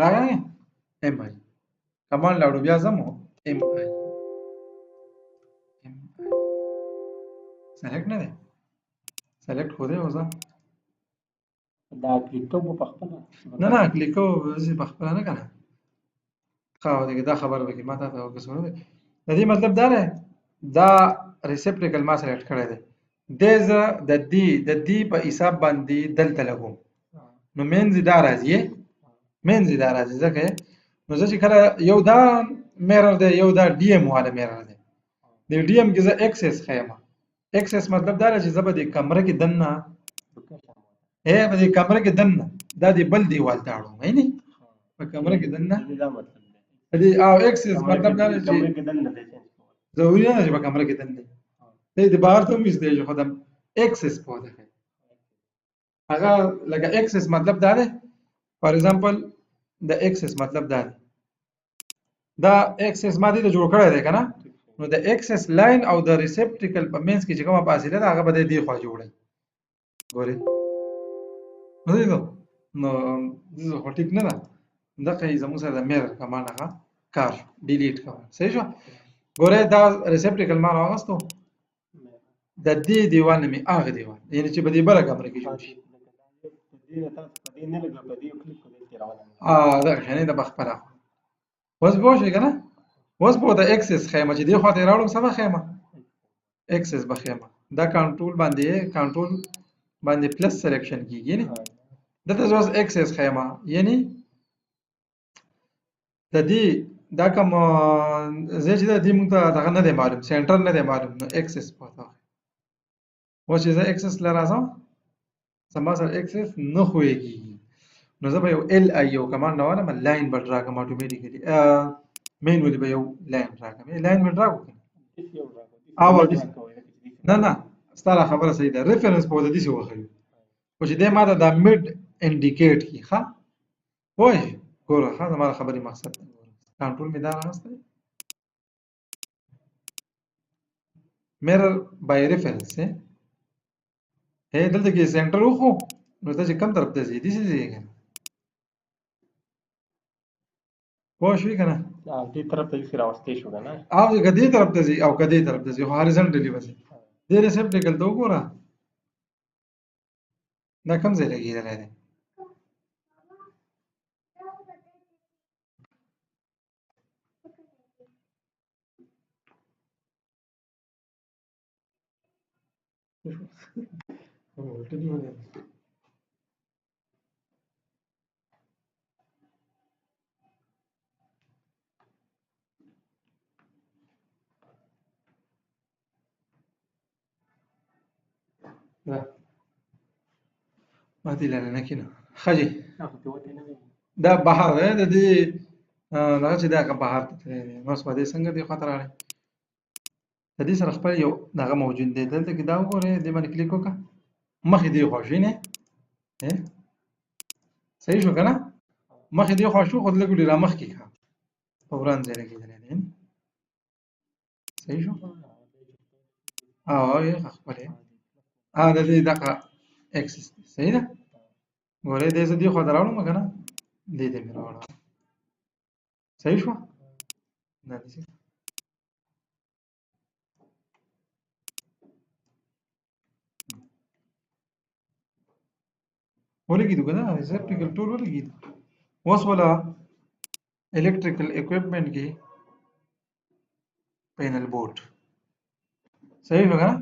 रागा है एम आई कमांड लाउड भी आजम हो एम आई सेलेक्ट नहीं दे सेलेक्ट हो दे होगा
دا کلیکو په خپل
نه کلیکو زی په خپل نه کنه خو دا خبره به کې ماته ته وکړو د دې مطلب دا نه دا ریسپټیکل ما سلیکټ کړی دی د دې په حساب باندې دلته لګوم نو مینځ دا راځي ځکه نو چې کله یو دا میرر دی یو دا ډي ام والا میرر دی د ډي ام کې زه ایکسس خیم ایکسس مطلب دا چې زه به د کمره کې دننه په دې کمره کې دننه دا دی بل دیوال ته اړوم نه په کمره کې دننه
دا مطلب
دی او ایکسس مطلب دا چې
کمره کې دننه دی
ضروري نه چې په کمره کې دننه دې بهر ته مې دی خو دا ایکسس په ده هغه لکه ایکسس مطلب دا دی فار ایگزامپل د ایکسس مطلب دا دی دا ایکسس ما دې ته جوړ کړی دی کنه نو د اکسس لاین او د ریسپټیکل په منځ کې چې کومه فاصله ده هغه به د دې خوا جوړي ګوري نو دې نو دې خو ټیک نه ده دغه زموږ سره د میرر کمانډ هغه کار ډیلیټ کوم صحیح شو ګوره دا ریسپټیکل ما راغستو د دې دیوال نه می هغه دیوال یعنی چې په دې بل کمره کې جوړ شي دا شنه د بخپله اوس به شي کنه اوس به د اکسس خیمه چې دی خواته راوړم سبا خیمه اکسس به خیمه دا کنټرول باندې پلس سلیکشن کیږي نه دته اوس اکسس خیمه یعنی د دې دا کوم زه چې د دې موږ ته دغه نه دی معلوم سنټر نه دی معلوم نو اکسس پته و چې زه اکسس لرازم سم سره اکسس نه خوېږي نو زه به یو ال ای یو کمانډ راوړم لاین به ډرا کوم اتوماتیکلی مینولی به یو لاین ډرا کوم لاین به ډرا کوم نه ستاره خبره صحیح ده ریفرنس په دې څه وخیو او چې د ماده د میډ انډیکیټ کی ښه وای ګوره ښه زما خبرې مقصد کنټرول می دا راغسته mirror by reference هي دلته کې سنټر وخو نو ته چې کوم طرف ته ځي دي څه ځي کنه پوه شوې کنه
دې طرف ته ځي راوستې شو کنه
او کدی طرف ته ځي او کدی طرف ته ځي هاریزونټلی وځي دې ریسپټیکل ته وګوره دا کوم ځای لګیدل دی ما دي لنا نكينا خجي دا بحر دی د دې دغه چې دا بحر ته نو سم دې څنګه دی خطر راړي د دې سره خپل یو دغه موجود دی دلته کې دا وګوره دې باندې کلیک وکړه مخې دی خوښی نه صحیح شو کنه مخې دی خوښو خو لګولې را مخ کې ښه فوران ځای لګیدل دی صحیح شو او یې خپل دا دې دغه اکسس صحیح ده ګوره دې زه دې خو دراوړم کنه دې مې راوړم صحیح شو نه دې ولګیدو کنه ریسپټیکل ټول ولګیدو اوس ولا الکتریکل اکوپمنٹ کې پینل بورډ صحیح شو کنه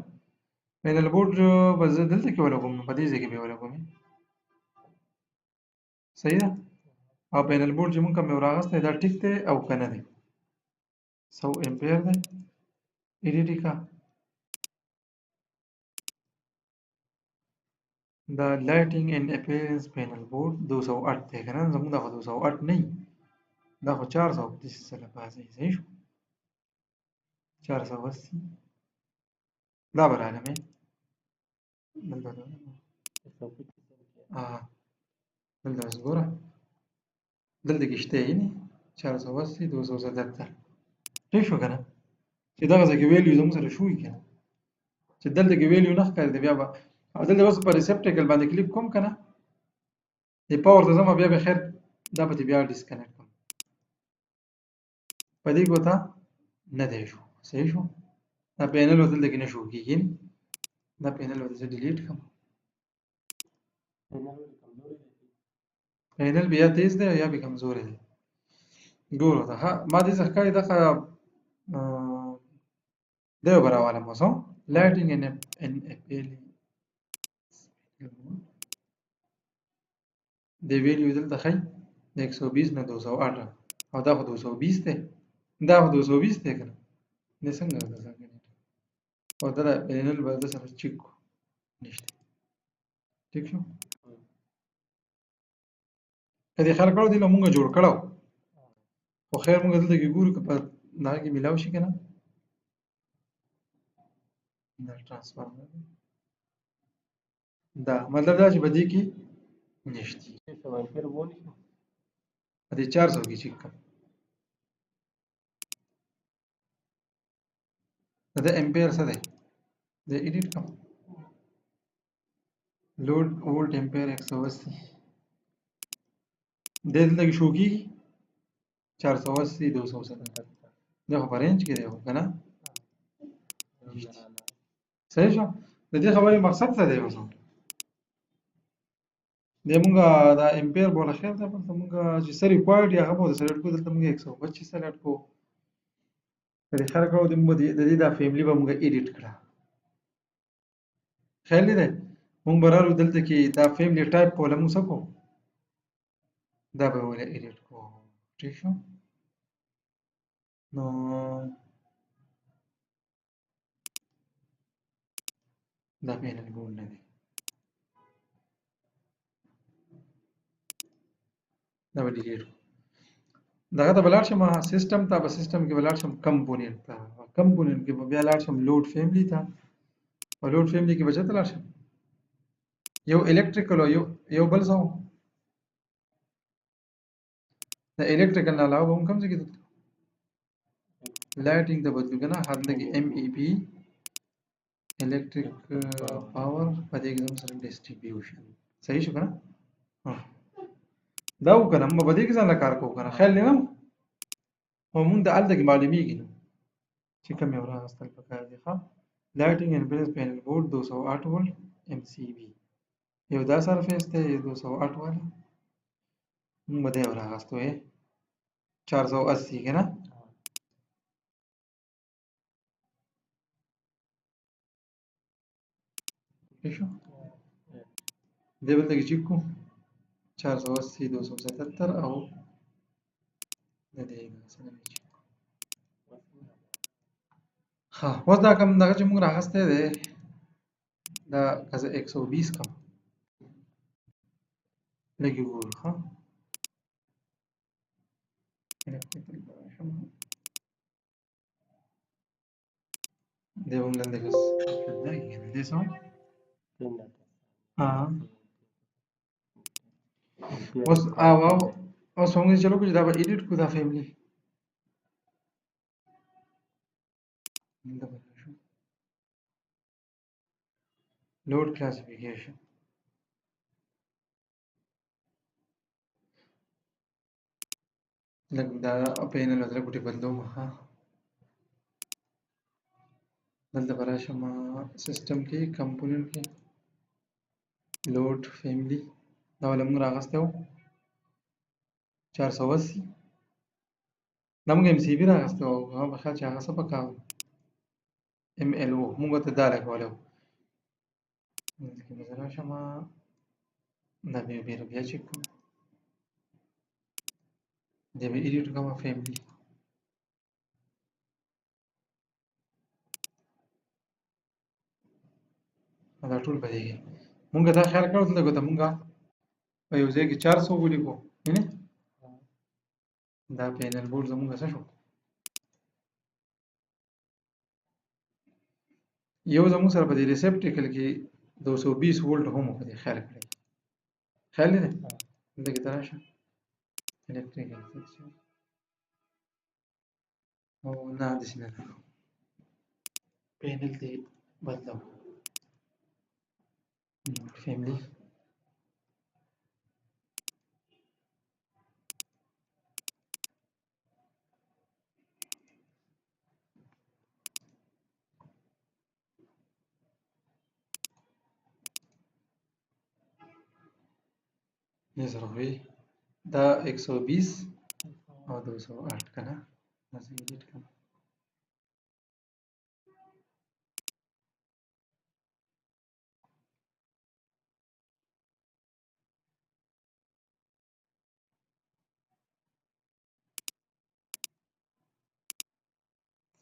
پینل بورډ بس دلته کې ولا کوم په دې ځای کې به ولا کوم صحیح ده او پینل بورډ چې مونږ کوم راغسته دا ټیک دی او کنه دی 100 امپیر دی ایډیټ کا دا لایټینګ اینڈ اپیرنس پینل بورډ 208 دی کنه زموږ دا 208 نه دا خو 430 سره پاسې صحیح شو 480 دا برانه مې دلته وګوره دلته کې شته یې 480 277 ټیک شو کنه چې دغه ځکه ویلیو زموږ سره شوې کنه چې دلته کې ویلیو نه ښکاري بیا به او دلته اوس په ریسپټیکل باندې کلیک کوم کنه د پاور ته زما بیا به خیر دا به بیا ډیسکنیکټ کوم په دې ګوته نه دی شو صحیح شو دا پینل دلته کې نشو کېږي دا پینل ورته ډیلیټ کوم پینل بیا تیز دی یا به کمزور دی ګورو دا ما دې څخه کړی دا دیو براواله مو سو لایټینګ ان اپیل دی ویلیو دلته خی 120 نه 208 او دا خو 220 دی دا خو 220 دی کنه نه څنګه ده څنګه او دا پینل به د سره چیک نشته ٹھیک شو کدي خلک ورو دي نو مونږ جوړ کړو خو خیر مونږ دلته کې ګورو که په دا کې ملاو شي کنه دا ترانسفارمر دا مطلب دا چې بدی کې نشته دې 400 کې چیک کړ دا امپیر څه دی د ایډیټ کوم لوډ وولټ امپیر 180 دلته کې شو کیږي 480 270 دا خو په رینج کې دی که نه صحیح شو د دې خبرې مقصد څه دی اوس د مونږه دا امپیر بوله خیر ده بس مونږه چې څه ریکوایرډ یا هغه به د سلیکټ کړو دلته مونږ 125 سلیکټ کړو طریقه راکړو د مونږ د دې دا فیملی به مونږ ایډیټ کړه خیال دی مونږ به رالو دلته کې دا فیملی ټایپ په وله مونږ څه کوو دا به وله ایډیټ کوو ټیک شو نو دا پینل بورډ نه دی دا به ډیلیټ کړو دغه ته به لاړ شم سیسټم ته به سیسټم کې به لاړ شم کمپوننټ ته کمپوننټ کې به بیا لاړ شم لوډ فیملی ته په لوډ فیملی کې به چېرته لاړ شم یو الکتریکل او یو بل څه و د الکتریکل نه علاوه به موږ کوم ځای کې لایټینګ ته بدلو که نه هلته کې ایم ای پی الکتریک پاور په دې کې زموږ سره ډسټریبیوشن صحیح شو که نه دا وکړه نو موږ په دې کې ځان له کار کوو که نه خیال دی نه او موږ د هلته کې معلومیږي نو چې کوم یو راغستل پکار دي ښه لایټینګ امپیډنس پینل بورډ 208 وولټ ام سی بي یو دا سرفیس دی 208 والا موږ به دا یو راغستو 480 که نه ٹھیک شو دې بل ته کې چیک کو 480 277 او د دې سره چیک ها اوس دا کوم دغه چې موږ راغستی دی دا که زه 120 کړم لږ یې وګورو ښه دی به موږ دلته کې دې څه اوس اوس موږ چلو کوو چې دا به ایډیټ کړو دا فیملی لوډ کلاسیفیکیشن لږ دا پینل بدله ګوټې بدلوم ښه دلته به راشم سیسټم کې کمپوننټ کې لوډ فیملی دا والا موږ راغستی و 480 دا موږ ام سی بي راغستی و هغه به خیال چې هغه څه پکار و ام ایل او موږ ورته دا لګولی و دلته کې به زه راشم دا بیا چک کوم دې به ایډیټ کوم فیملی دا ټول به دی مونږ دا خیال کړو دلته ګوته مونږ په یو ځای کې 400 ولیکو وینې دا پینل بورډ زمونږ څه شو یو زمونږ سره په دې ریسپټیکل کې 220 وولټ هم په دې خیال کړی خیال دی دلته کې ته راشه الکتریکل سیکشن او نه داسې نه ده پینل دې بدلو فیملی ये सर हुई دا 120 او 208 کنه دا څه ایډیټ کړم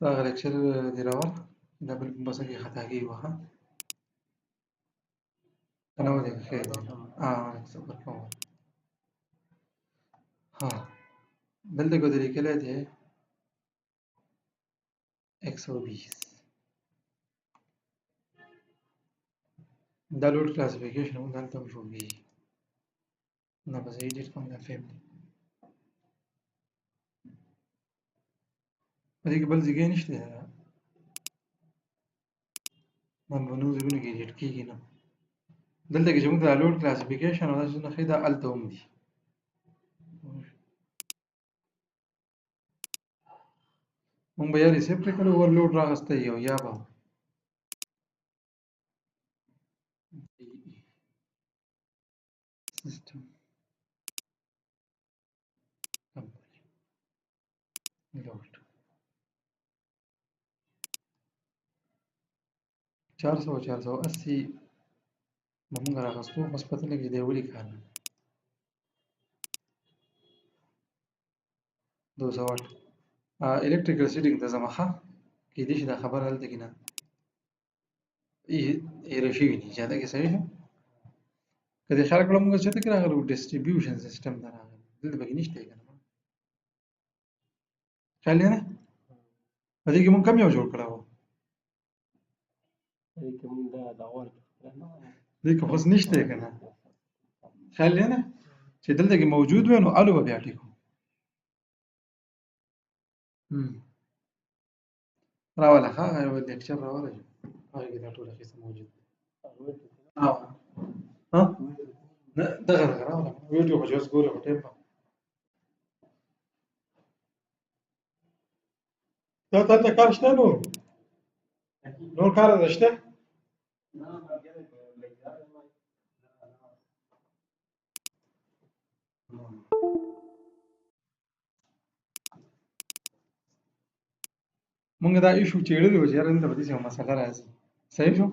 هغه لیکچر دی راوړ دا بل کوم بسه کې خطا کیږي وها کنه و دې خیر صبر کوم ها دلته کو طریقې له دې 120 دا لوډ کلاسیفیکیشن موږ دلته هم جوړوي نه بس ایډیټ کوم دا فیملی په دې کې بل ځای نشته دا په نورو ځایونو کې ایډیټ کېږي نه. دلته کې چې موږ دا لوډ کلاسیفیکیشن او دا څیزونه ښیي دا هلته هم دي. موږ به یا ریسیپریکل اوورلوډ راغستی او یا به سیسټم لوډ 480 به موږ راغستو، بس پته لګي دی ولې کار نه 208 الکتریکل سیټینګ ته ځمه ښه کېدای شي دا خبره هلته کې نه ایره شوي دي چې هلته کې صحیح شو. که دې خیال کړه موږ چېرته کې راغلو ډسټریبیوشن سیسټم ته راغلو دلته پکې نشته یې که نه خیال دی نه په دې کې موږ کم یو جوړ کړی و دې کې خو اوس نشته یې که نه خیال دی نه چې دلته کې موجود وی نو الو به بیا ټیکو راوله ښه یو لیکچر راوله هغې کې دا ټوله قصه موجود دی نه دغه راوله ویډیو خو چې اوس ګورې خو ټایم دا دلته کار شته نور کار ده شته مونږ دا ایشو چېړلی و چې یاره دلته به داسې یوه مسله راځي صحیح شو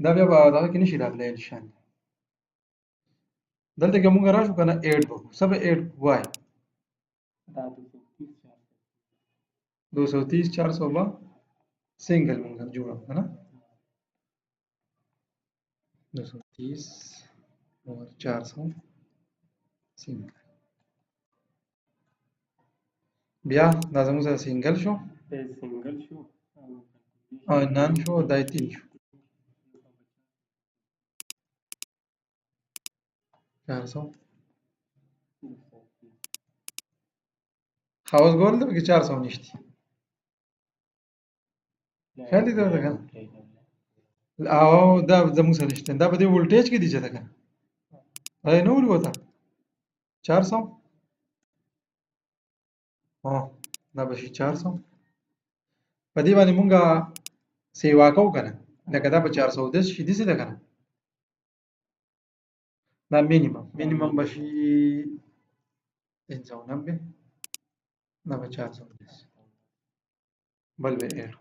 دا بیا به دغه کې نشي راتلی انشان دلته کې مونږ راشو که نه ایډ به څه به ایډ وای 230 400 به سنګل مونږ جوړو که نه 230 اور 400 سنګل بیا دا زموږ سره سنګل شو او نان شو دا 3 شو 400 خواص ګول ده پکې 400 نشتی خیال دې درته که نه او دا زموږ سره نشته دا په دې ولټیج کې دي چې ده که نه نه ولي وته 400 دا به شي 400 په دې باندې مونږ سیوا کوو که نه لکه دا به 410 شي داسې ده که نه دا مینیمم به شي 390 دا به 410 بل به ایډ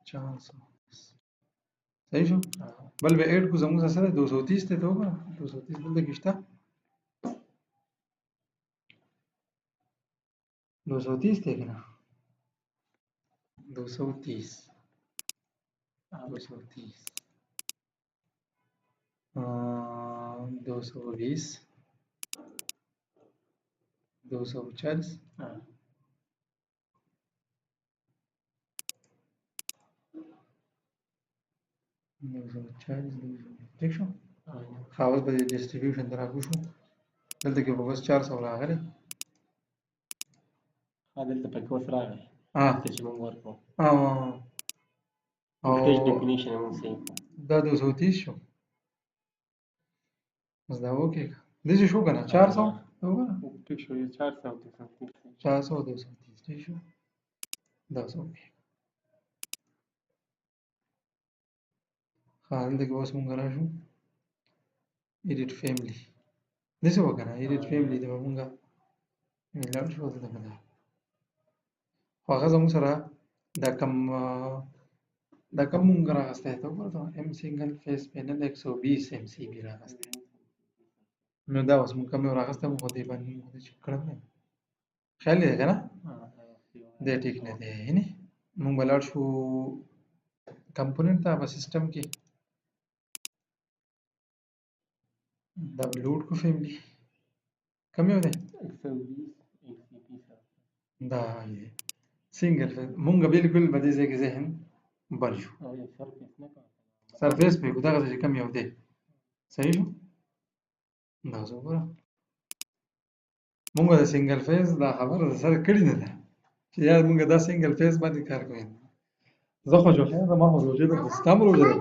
410 صحیح شو بل به ایډ کو زموږ سره 230 ته وګوره 230 دلته کې شته 230 ته که نه 230 220 240 ٹھیک شو خاص به ډسټریبیوشن ته راکوشو دلته کې به بس 400 راغلی
دلته پکې اوس راغی چې موږ ورکړو
voltage definition دا 230 شو بس دا اوکې داسې شو که نه 400 وګوره
ټیک شو 400
230 ٹھیک شو دا اوکې ښه دلته کې اوس مونږ راشو ایډیټ فیملی داسې وکړه نه ایډیټ فیملی ته به مونږ لاړ شو دلته به دا خو هغه زموږ سره دا کم مونږ راغستی ته وګوره ایم سنګل فیس پینل 120 ایم سی بي راغستی نو دا اوس مونږ کم یو راغستی مونږ خو دې باندې مونږ چک کړی نه خیال دی که نه دی ټیک نه دی نه مونږ به لاړ شو کمپوننټ ته په سیسټم کې دا به لوډ کو فیملی کم یو دی 120 دا دی سنګل فیس مونږ بالکل په دې ځای کې ذهن بل شو سرفیس پې دغه چې کم یو دی صحیح شو دا اوس وګوره مونږ د سنګل فیس دا خبره د سره کړې نه ده چې یار مونږ دا سنګل فیس باندې کار کوو زه خو جو خیر زما خو روژه ده خو ستا هم روژه ده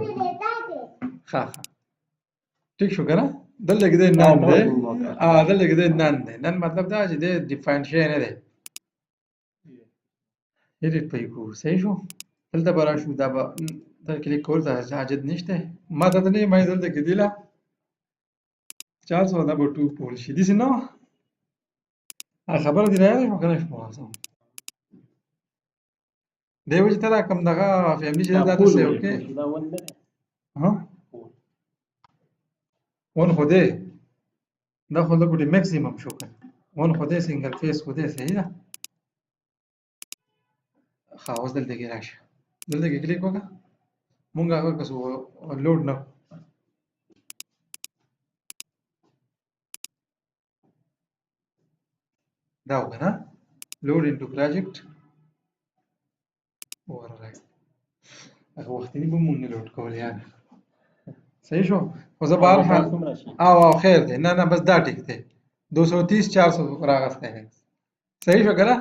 ښه ټیک شو که نه دلته کې دی نن دی دلته کې دی نن دی نن مطلب دا چې دی ډیفاین شوی نه دی ایډیټ پرې کوو صحیح شو دلته به راشو دا به دا کلیک کول ته حاجت نشته ما ته نه ما دلته کې دی لا 400 دا به 2 پول شي داسې نه وه خبره دې رایاده شوه که نه شوه دی وجې ته دا کوم دغه فیملي چې دا ته سیو کې ون خو دی دا خو لږ ډېر میکسیمم شو که ون خو دی سنګل فیس خو دی صحیح ده ښه اوس دلته کې راشه دلته کې کلیک وکړه مونږ هغه کسو لوډ نه دا وکړه نه لوډ انټو پروجیکټ alright هغه وختي به مونږ نه لوډ کول یار صحیح شو خو زه به هر حال او خیر دی نه نه بس دا ټیک دی 230 400 راغستی دی صحیح شو که نه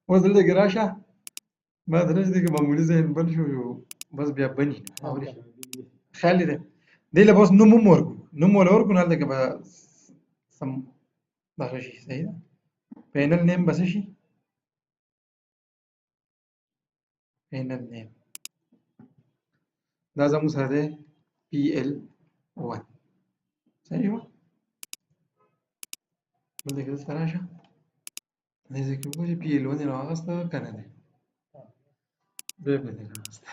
اوس دلته کې راشه ما ته نه چې دی که معمولي ذهن بند شو بس بیا بني اورې خیال دی دی له به اوس نوم هم ورکړو نوم وله ورکړو نو هلته کې به سم دغه شي صحیح ده پینل نیم به څه شي پینل نیم دا زموږ سره دی PL1 صحیح شو دلته کې دلته راشه دې ځای کې وګورئ PL1 یې راواخیسته که نه دی بیا به دې راوسته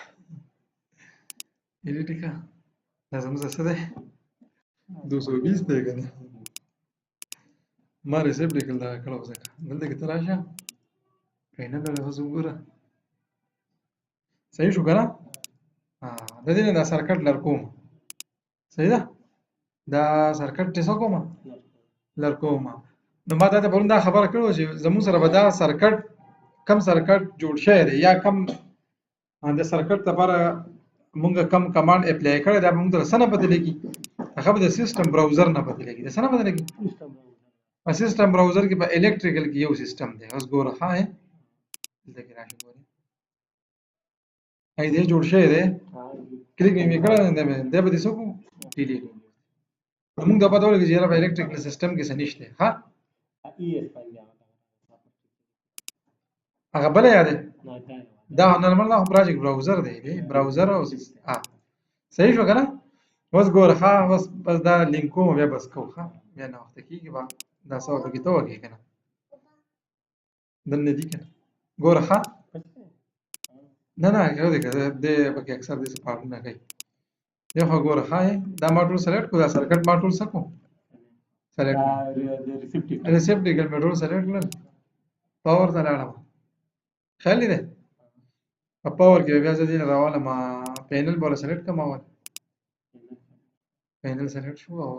ایډیټ یې کړه دا زموږ سره څه دی 220 دی که نه ما ریسیپټ یې کړل دغه کړه اوس دلته کې ته راشه پینل له اوس وګوره صحیح شو که نه د دې نه دا سرکټ لر کوم صحیح ده دا سرکټ یې څه کومه لر کومه نو ما تا ته پرون دا خبره کړې وه چې زموږ سره به دا سرکټ کم سرکټ جوړ شوی دی یا کم د سرکټ لپاره مونږ کم کمانډ اپلای کړی دا به مونږ ته څه نه پته لګي هغه به د سیسټم براوزر نه پته لګي د څه نه پته لګي په سیسټم براوزر کې په الکتریکل کې یو سیسټم دی اوس ګوره ښه دی دلته کې راشي ګورې دی جوړ شوی دی کلیک مې کړی دی به دې څه کوو ډیلیټ موږ ته پته ولګي چې یاره په الکتریکل سیسټم کې څه نشته ښه هغه بله یاد دی دا نارمل دا پروجیکټ براوزر دی براوزر او صحیح شو که نه اوس ګوره ښه اوس بس دا لینک کوم بیا بس کوو ښه بیا ناوخته کېږي به دا څه ورته کې ته وکړې که نه دلته دي که نه ګوره ښه نه نه یو دی که دی پکې اکثر داسې پاړونه کوي دی خو ګوره ښه دا ما ټول سلیکټ کړو دا سرکټ ما ټول څه کړو سلیکټ ریسیپټیکل مې ټول سلیکټ کړل پاور ته لاړم خیال دی په پاور کې بیا زه دې نه راولم پینل به له سلیکټ کړم اول پینل سلیکټ شو او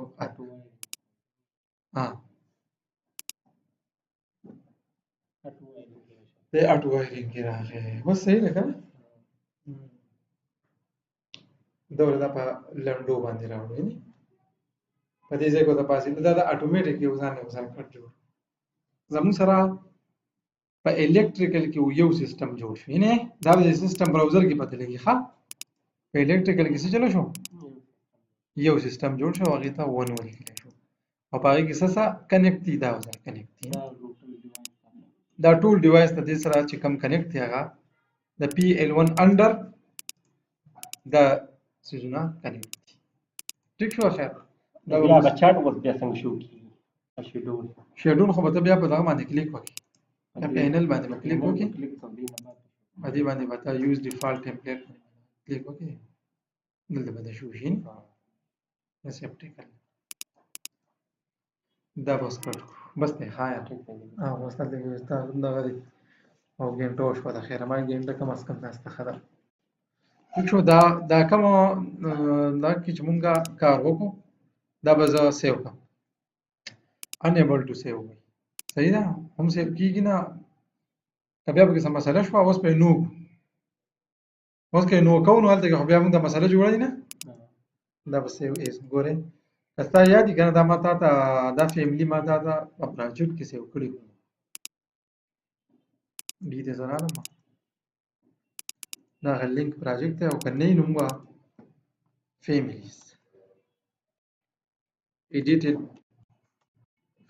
د اټو وایرینګ کې راغی بس صحیح ده که نه دغه دا په لنډو باندې راوړو وینې په دې ځای کې ورته پاسې دا د اټومیټیک یو ځان یو سرکټ جوړ زموږ سره په الکتریکل کې یو سیسټم جوړ شو یعنې دا به د سیسټم براوزر کې پته لګي ښه په الکتریکل کې څه چلو شو یو سیسټم جوړ شو هغې ته ون ولیکلی شو او په هغې کې څه کنیکټ دي دا ورسره کنیکټ دي دا ټول ډیوایس ته دې سره چې کوم کنیکټ دی هغه د PL1 انډر دا سیزونه کنیکټ دي ټیک شو خیر
دا بیا به چاټ اوس بیا څنګه شو کېږي
شیډول خو به ته بیا په دغه باندې کلیک وکړې په پینل باندې به کلیک وکړې په دې باندې به ته یوز ډیفالټ ټمپلیټ کلیک وکړې دلته به د شو شي ریسیپټیکل دا بس کړو بس دی ښه یار بس دلته کې ستا دغه دی او ګنټه وشوه د خیره ما ګنټه کم از کم ناسته ښه ده ټیک شو دا کومه دا کې چې مونږ کار وکړو دا به زه سیو کړم انیبل ټو سیو وایي صحیح ده هم سیو کېږي نه که بیا پکې څه مسله شوه اوس به یې نو اوس که یې نو کوو نو هلته کې خو بیا مونږ ته مسله جوړه دي نه دا به سیو ایز ګورئ که ستا یاد وي که نه دا ما تا ته دا فیملي ما تا ته په پروجیکټ کې سیو کړي وو بي دې زه راغلم دا لینک پروجیکټ دی او کنه نو موږ families edited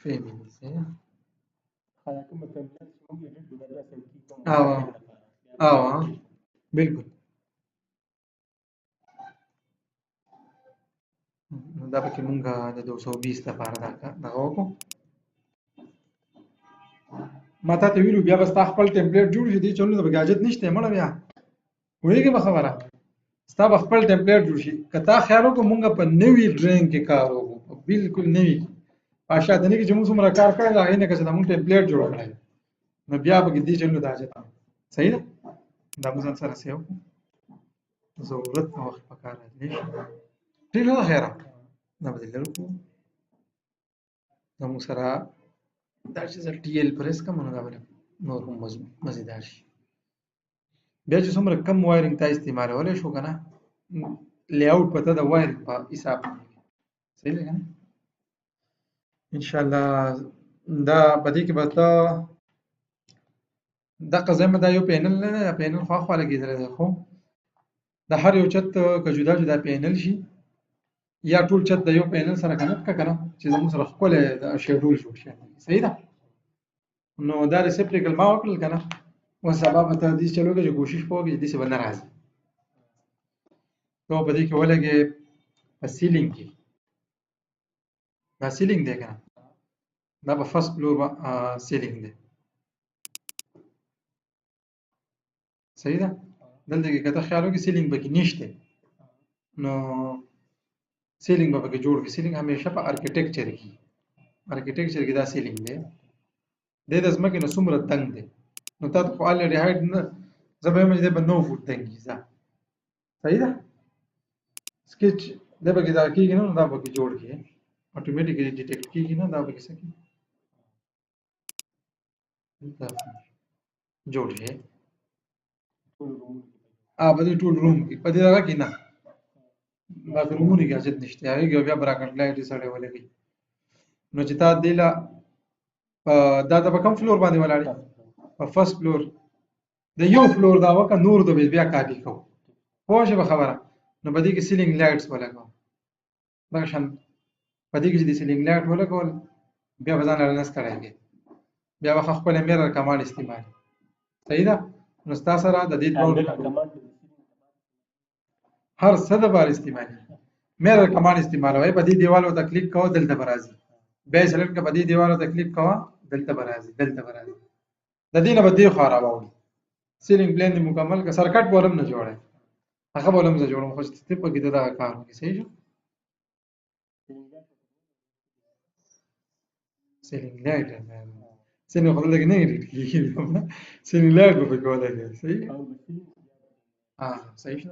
families
خلا کوم تمرین چې موږ یې ډېر دا سم کی کوم
بالکل دا پکې مونږ د 220 لپاره دغه وکړو ما ته ویلو بیا بس تا خپل ټمپلیټ جوړ شي دي چلو د بګاجت نشته مړه بیا وایي به خبره ستا خپل ټمپلیټ جوړ شي کته خیال وکړو مونږ په نوی ډرینګ کې کار وکړو بالکل نوی پاشا دنه کې چې موږ څومره کار کړی دا نه کړه مونږ ټمپلیټ جوړ کړی نو بیا به دې چلو دا اجازه صحیح ده دا موږ سره سیو ضرورت نو وخت پکار راځي ټیل نه خیره دا بدل لرو دا موږ سره دا چې ټي ال پریس کوم نو دا بل نور هم مزیدار شي بیا چې څومره کم وایرینګ تا استعمالولای شو کنه لی اوټ پته د وایرینګ په حساب صحیح ده کنه ان شاء الله دا پدې کې به تا دا قزمه دا یو پینل نه پینل خو خو لګیدل خو د هر یو چت که جدا جدا پینل شي یا ټول چت د یو پینل سره کنیکټ کړه چې زموږ سره خپل شیډول جوړ شي صحیح ده نو دا ریسپلیکل ما وکړل کنه و سبب ته دې چلو کې کوشش وکړي دې څه بنه راځي نو په دې کې ولګي په سیلینګ کې دا سیلینګ دی کنه دا په فرست فلور سیلینګ دی صحیح ده دلته کې کته خیال وکړي سیلینګ به کې نشته نو سیلینګ به کې جوړ کې سیلینګ همیشه په ارکیټیکچر کې دا سیلینګ دی د ځمکې نو څومره تنګ دی نو تاسو خو الریډي هایټ نه زبې مې به 9 فوټ تنګي صحیح ده سکیچ دا به کې دا کېږي نو دا به کې جوړ کې اتوماتیکلی ډیټیکټ کېږي نه دا به کې سکی دا جوړ شي په دې ټول روم کې په دې هغه کې نه دا رومونه کې اجازه نشته هغه بیا براکټ لایټ سره ولګي نو چې تا دیلا دا د کوم فلور باندې ولاړ په فرست فلور د یو فلور دا وکړه نور د بیا کاپی کو پوه شو خبره نو په دې کې سیلینګ لایټس ولګو دا شان په دې کې چې د سیلینګ لایټ ولګول بیا ځان له نستړی بیا واخ خپل میرر کمال استعمال صحیح ده نو تاسو سره د دې هر څه د بار استعمالي میرر کمال استعمالوي په دې دیوالو ته کلیک کوو دلته برازي بیا سلیکټ په دې دیوالو ته کلیک کوو دلته برازي د دې نه به دې خو راوړي سیلینګ پلان دی مکمل کا سرکټ بولم نه جوړه هغه بولم زه جوړم خو ستې په کې دا کار کوي صحیح شو سیلینګ لایټ سیلینګ خو لګ نه کیږي سیلینګ لایټ په کوله صحیح صحیح شو